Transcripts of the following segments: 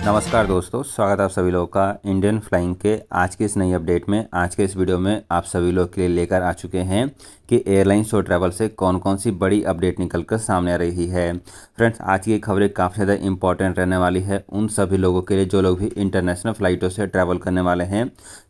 नमस्कार दोस्तों, स्वागत है आप सभी लोगों का इंडियन फ्लाइंग के आज के इस नई अपडेट में। आज के इस वीडियो में आप सभी लोग के लिए लेकर आ चुके हैं कि एयरलाइंस और ट्रैवल से कौन कौन सी बड़ी अपडेट निकलकर सामने आ रही है। फ्रेंड्स, आज की खबरें काफ़ी ज़्यादा इंपॉर्टेंट रहने वाली है उन सभी लोगों के लिए जो लोग भी इंटरनेशनल फ़्लाइटों से ट्रैवल करने वाले हैं।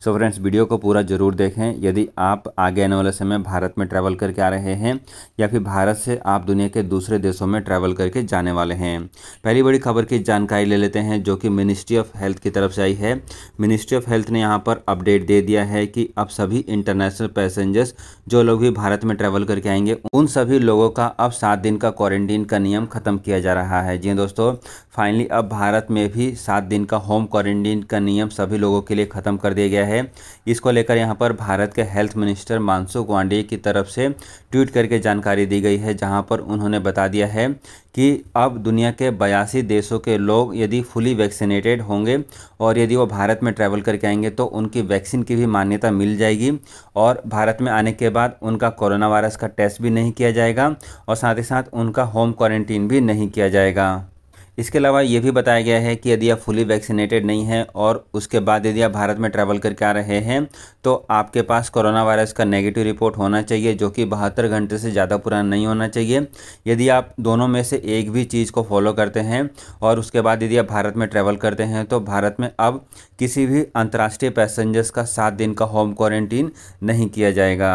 सो फ्रेंड्स, वीडियो को पूरा ज़रूर देखें। यदि आप आगे आने वाले समय भारत में ट्रैवल करके आ रहे हैं या फिर भारत से आप दुनिया के दूसरे देशों में ट्रैवल करके जाने वाले हैं। पहली बड़ी खबर की जानकारी ले लेते हैं जो कि मिनिस्ट्री ऑफ हेल्थ की तरफ से आई है। मिनिस्ट्री ऑफ हेल्थ ने यहाँ पर अपडेट दे दिया है कि अब सभी इंटरनेशनल पैसेंजर्स जो लोग भी भारत में ट्रैवल करके आएंगे उन सभी लोगों का अब 7 दिन का क्वारंटीन का नियम खत्म किया जा रहा है। जी दोस्तों, फाइनली अब भारत में भी 7 दिन का होम क्वारंटीन का नियम सभी लोगों के लिए खत्म कर दिया गया है। इसको लेकर यहाँ पर भारत के हेल्थ मिनिस्टर मनसुख मांडविया की तरफ से ट्वीट करके जानकारी दी गई है, जहाँ पर उन्होंने बता दिया है कि अब दुनिया के 82 देशों के लोग यदि फुली वैक्सीनेटेड होंगे और यदि वो भारत में ट्रैवल करके आएंगे तो उनकी वैक्सीन की भी मान्यता मिल जाएगी और भारत में आने के बाद उनका कोरोना वायरस का टेस्ट भी नहीं किया जाएगा और साथ ही साथ उनका होम क्वारंटीन भी नहीं किया जाएगा। इसके अलावा ये भी बताया गया है कि यदि आप फुली वैक्सीनेटेड नहीं हैं और उसके बाद यदि आप भारत में ट्रैवल करके आ रहे हैं तो आपके पास कोरोना वायरस का नेगेटिव रिपोर्ट होना चाहिए जो कि 72 घंटे से ज़्यादा पुराना नहीं होना चाहिए। यदि आप दोनों में से एक भी चीज़ को फॉलो करते हैं और उसके बाद यदि आप भारत में ट्रैवल करते हैं तो भारत में अब किसी भी अंतर्राष्ट्रीय पैसेंजर्स का 7 दिन का होम क्वारंटीन नहीं किया जाएगा।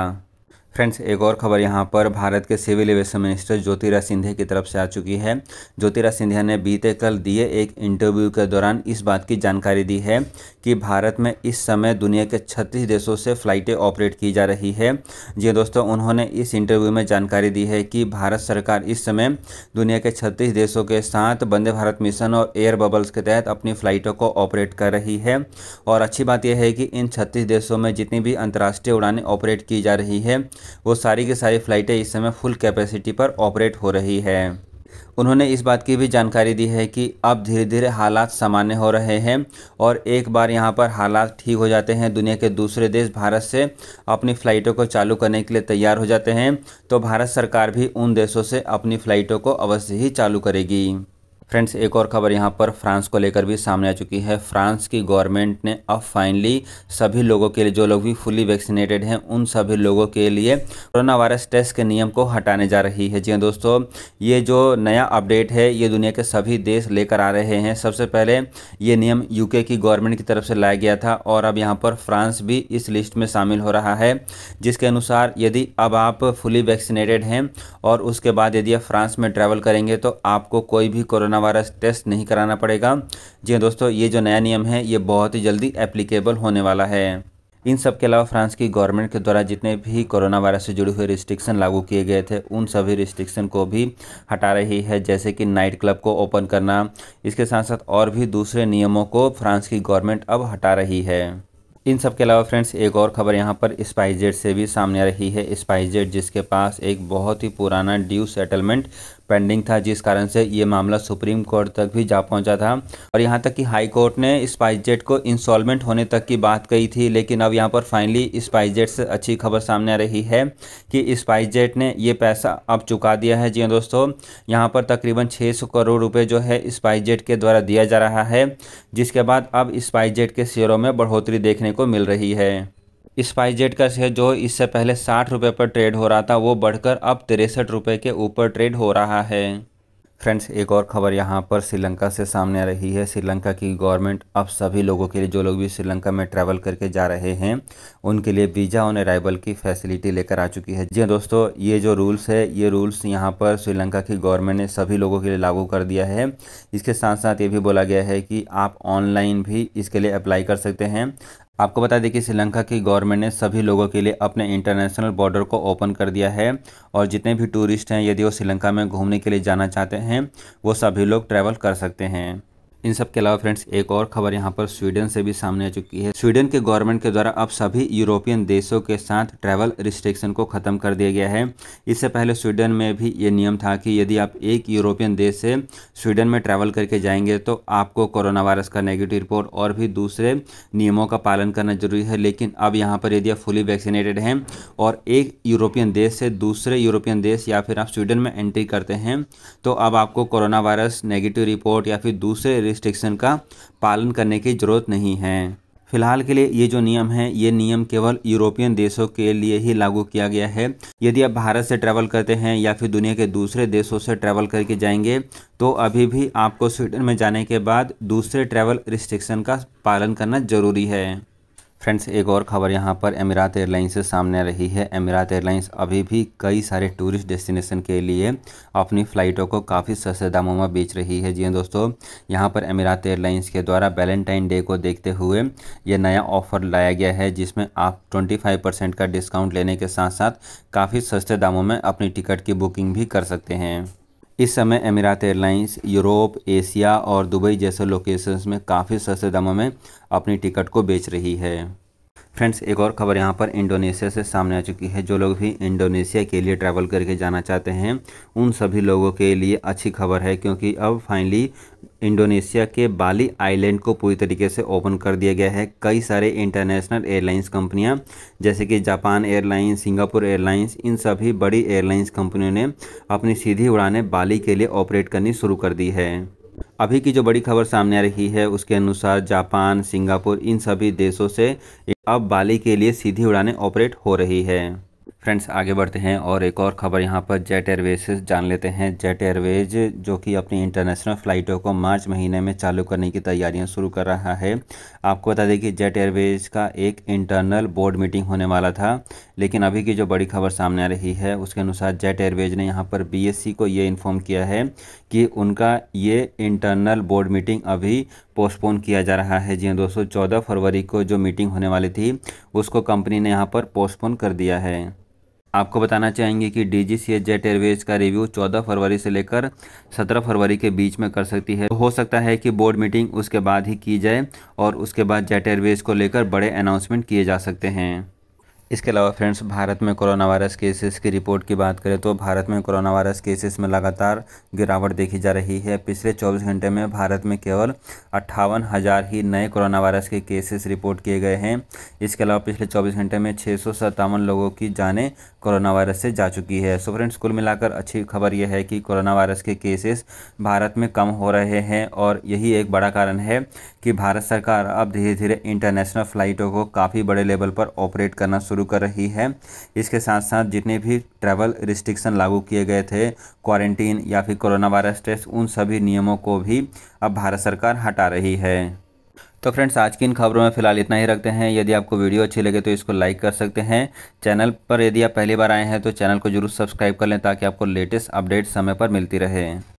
फ्रेंड्स, एक और खबर यहाँ पर भारत के civil aviation minister Jyotiraditya Scindia की तरफ से आ चुकी है। ज्योतिरादित्य सिंधिया ने बीते कल दिए एक इंटरव्यू के दौरान इस बात की जानकारी दी है कि भारत में इस समय दुनिया के 36 देशों से फ़्लाइटें ऑपरेट की जा रही है। जी दोस्तों, उन्होंने इस इंटरव्यू में जानकारी दी है कि भारत सरकार इस समय दुनिया के 36 देशों के साथ वंदे भारत मिशन और एयर बबल्स के तहत अपनी फ़्लाइटों को ऑपरेट कर रही है। और अच्छी बात यह है कि इन 36 देशों में जितनी भी अंतर्राष्ट्रीय उड़ानें ऑपरेट की जा रही है वो सारी की सारी फ़्लाइटें इस समय फुल कैपेसिटी पर ऑपरेट हो रही है। उन्होंने इस बात की भी जानकारी दी है कि अब धीरे धीरे हालात सामान्य हो रहे हैं और एक बार यहाँ पर हालात ठीक हो जाते हैं, दुनिया के दूसरे देश भारत से अपनी फ़्लाइटों को चालू करने के लिए तैयार हो जाते हैं तो भारत सरकार भी उन देशों से अपनी फ़्लाइटों को अवश्य ही चालू करेगी। फ्रेंड्स, एक और खबर यहाँ पर फ्रांस को लेकर भी सामने आ चुकी है। फ्रांस की गवर्नमेंट ने अब फाइनली सभी लोगों के लिए जो लोग भी फुली वैक्सीनेटेड हैं उन सभी लोगों के लिए कोरोना वायरस टेस्ट के नियम को हटाने जा रही है। जी हाँ दोस्तों, ये जो नया अपडेट है ये दुनिया के सभी देश लेकर आ रहे हैं। सबसे पहले ये नियम यूके की गवर्नमेंट की तरफ से लाया गया था और अब यहाँ पर फ्रांस भी इस लिस्ट में शामिल हो रहा है, जिसके अनुसार यदि अब आप फुली वैक्सीनेटेड हैं और उसके बाद यदि आप फ्रांस में ट्रैवल करेंगे तो आपको कोई भी कोरोना वायरस टेस्ट नहीं कराना पड़ेगा। जी हाँ दोस्तों, ये जो नया नियम है ये बहुत ही जल्दी एप्लीकेबल होने वाला है। इन सब के अलावा फ्रांस की गवर्नमेंट के द्वारा जितने भी कोरोना वायरस से जुड़े हुए रिस्ट्रिक्शन लागू किए गए थे उन सभी रिस्ट्रिक्शन को भी हटा रही है, जैसे कि नाइट क्लब को ओपन करना। इसके साथ साथ और भी दूसरे नियमों को फ्रांस की गवर्नमेंट अब हटा रही है। इन सब के अलावा फ्रेंड्स, एक और खबर यहाँ पर स्पाइसजेट से भी सामने आ रही है। स्पाइसजेट जिसके पास एक बहुत ही पुराना ड्यू सेटलमेंट पेंडिंग था, जिस कारण से ये मामला सुप्रीम कोर्ट तक भी जा पहुंचा था और यहाँ तक कि हाई कोर्ट ने स्पाइसजेट को इंसॉल्वेंट होने तक की बात कही थी। लेकिन अब यहाँ पर फाइनली स्पाइसजेट से अच्छी खबर सामने आ रही है कि स्पाइसजेट ने ये पैसा अब चुका दिया है। जी हाँ दोस्तों, यहाँ पर तकरीबन 600 करोड़ रुपये जो है स्पाइसजेट के द्वारा दिया जा रहा है, जिसके बाद अब स्पाइसजेट के शेयरों में बढ़ोतरी देखने को मिल रही है। स्पाइसजेट का शेयर जो इससे पहले 60 रुपये पर ट्रेड हो रहा था वो बढ़कर अब 63 रुपये के ऊपर ट्रेड हो रहा है। फ्रेंड्स, एक और खबर यहाँ पर श्रीलंका से सामने आ रही है। श्रीलंका की गवर्नमेंट अब सभी लोगों के लिए जो लोग भी श्रीलंका में ट्रैवल करके जा रहे हैं उनके लिए वीज़ा ऑन अराइवल की फैसिलिटी लेकर आ चुकी है। जी हाँ दोस्तों, ये जो रूल्स है ये रूल्स यहाँ पर श्रीलंका की गवर्नमेंट ने सभी लोगों के लिए लागू कर दिया है। इसके साथ साथ ये भी बोला गया है कि आप ऑनलाइन भी इसके लिए अप्लाई कर सकते हैं। आपको बता दें कि श्रीलंका की गवर्नमेंट ने सभी लोगों के लिए अपने इंटरनेशनल बॉर्डर को ओपन कर दिया है और जितने भी टूरिस्ट हैं यदि वो श्रीलंका में घूमने के लिए जाना चाहते हैं वो सभी लोग ट्रैवल कर सकते हैं। इन सब के अलावा फ्रेंड्स, एक और खबर यहाँ पर स्वीडन से भी सामने आ चुकी है। स्वीडन के गवर्नमेंट के द्वारा अब सभी यूरोपियन देशों के साथ ट्रैवल रिस्ट्रिक्शन को ख़त्म कर दिया गया है। इससे पहले स्वीडन में भी ये नियम था कि यदि आप एक यूरोपियन देश से स्वीडन में ट्रैवल करके जाएंगे तो आपको कोरोना वायरस का नेगेटिव रिपोर्ट और भी दूसरे नियमों का पालन करना जरूरी है। लेकिन अब यहाँ पर यदि आप फुली वैक्सीनेटेड हैं और एक यूरोपियन देश से दूसरे यूरोपियन देश या फिर आप स्वीडन में एंट्री करते हैं तो अब आपको कोरोना वायरस नेगेटिव रिपोर्ट या फिर दूसरे रिस्ट्रिक्शन का पालन करने की ज़रूरत नहीं है। फिलहाल के लिए ये जो नियम है, ये नियम केवल यूरोपियन देशों के लिए ही लागू किया गया है। यदि आप भारत से ट्रैवल करते हैं या फिर दुनिया के दूसरे देशों से ट्रैवल करके जाएंगे तो अभी भी आपको स्वीडन में जाने के बाद दूसरे ट्रैवल रिस्ट्रिक्शन का पालन करना ज़रूरी है। फ्रेंड्स, एक और खबर यहाँ पर एमिरात एयरलाइंस से सामने आ रही है। एमिरात एयरलाइंस अभी भी कई सारे टूरिस्ट डेस्टिनेशन के लिए अपनी फ़्लाइटों को काफ़ी सस्ते दामों में बेच रही है। जी हाँ दोस्तों, यहाँ पर एमिरात एयरलाइंस के द्वारा वैलेंटाइन डे को देखते हुए ये नया ऑफ़र लाया गया है, जिसमें आप 25% का डिस्काउंट लेने के साथ साथ काफ़ी सस्ते दामों में अपनी टिकट की बुकिंग भी कर सकते हैं। इस समय एमिरात एयरलाइंस यूरोप, एशिया और दुबई जैसे लोकेशंस में काफ़ी सस्ते दामों में अपनी टिकट को बेच रही है। फ्रेंड्स, एक और खबर यहाँ पर इंडोनेशिया से सामने आ चुकी है। जो लोग भी इंडोनेशिया के लिए ट्रैवल करके जाना चाहते हैं उन सभी लोगों के लिए अच्छी खबर है, क्योंकि अब फाइनली इंडोनेशिया के बाली आइलैंड को पूरी तरीके से ओपन कर दिया गया है। कई सारे इंटरनेशनल एयरलाइंस कंपनियां जैसे कि जापान एयरलाइंस, सिंगापुर एयरलाइंस, इन सभी बड़ी एयरलाइंस कंपनियों ने अपनी सीधी उड़ानें बाली के लिए ऑपरेट करनी शुरू कर दी है। अभी की जो बड़ी खबर सामने आ रही है उसके अनुसार जापान, सिंगापुर, इन सभी देशों से अब बाली के लिए सीधी उड़ानें ऑपरेट हो रही है। फ्रेंड्स, आगे बढ़ते हैं और एक और ख़बर यहाँ पर जेट एयरवेज से जान लेते हैं। जेट एयरवेज जो कि अपनी इंटरनेशनल फ़्लाइटों को मार्च महीने में चालू करने की तैयारियां शुरू कर रहा है। आपको बता दें कि जेट एयरवेज का एक इंटरनल बोर्ड मीटिंग होने वाला था, लेकिन अभी की जो बड़ी खबर सामने आ रही है उसके अनुसार जेट एयरवेज ने यहाँ पर BSC को ये इन्फॉर्म किया है कि उनका ये इंटरनल बोर्ड मीटिंग अभी पोस्टपोन किया जा रहा है। जी हाँ दोस्तों, 14 फरवरी को जो मीटिंग होने वाली थी उसको कंपनी ने यहाँ पर पोस्टपोन कर दिया है। आपको बताना चाहेंगे कि DGCA जेट एयरवेज का रिव्यू 14 फरवरी से लेकर 17 फरवरी के बीच में कर सकती है। हो सकता है कि बोर्ड मीटिंग उसके बाद ही की जाए और उसके बाद जेट एयरवेज को लेकर बड़े अनाउंसमेंट किए जा सकते हैं। इसके अलावा फ्रेंड्स, भारत में कोरोना वायरस केसेस की रिपोर्ट की बात करें तो भारत में कोरोना वायरस केसेस में लगातार गिरावट देखी जा रही है। पिछले 24 घंटे में भारत में केवल 58,000 ही नए कोरोना वायरस के केसेस रिपोर्ट किए गए हैं। इसके अलावा पिछले 24 घंटे में 657 लोगों की जानें कोरोना वायरस से जा चुकी है। सो फ्रेंड्स, कुल मिलाकर अच्छी खबर यह है कि कोरोना वायरस के केसेस भारत में कम हो रहे हैं और यही एक बड़ा कारण है कि भारत सरकार अब धीरे धीरे इंटरनेशनल फ़्लाइटों को काफ़ी बड़े लेवल पर ऑपरेट करना शुरू कर रही है। इसके साथ साथ जितने भी ट्रैवल रिस्ट्रिक्शन लागू किए गए थे, क्वारंटीन या फिर कोरोना वायरस टेस्ट, उन सभी नियमों को भी अब भारत सरकार हटा रही है। तो फ्रेंड्स, आज की इन खबरों में फिलहाल इतना ही रखते हैं। यदि आपको वीडियो अच्छी लगे तो इसको लाइक कर सकते हैं। चैनल पर यदि आप पहली बार आए हैं तो चैनल को जरूर सब्सक्राइब कर लें ताकि आपको लेटेस्ट अपडेट समय पर मिलती रहे।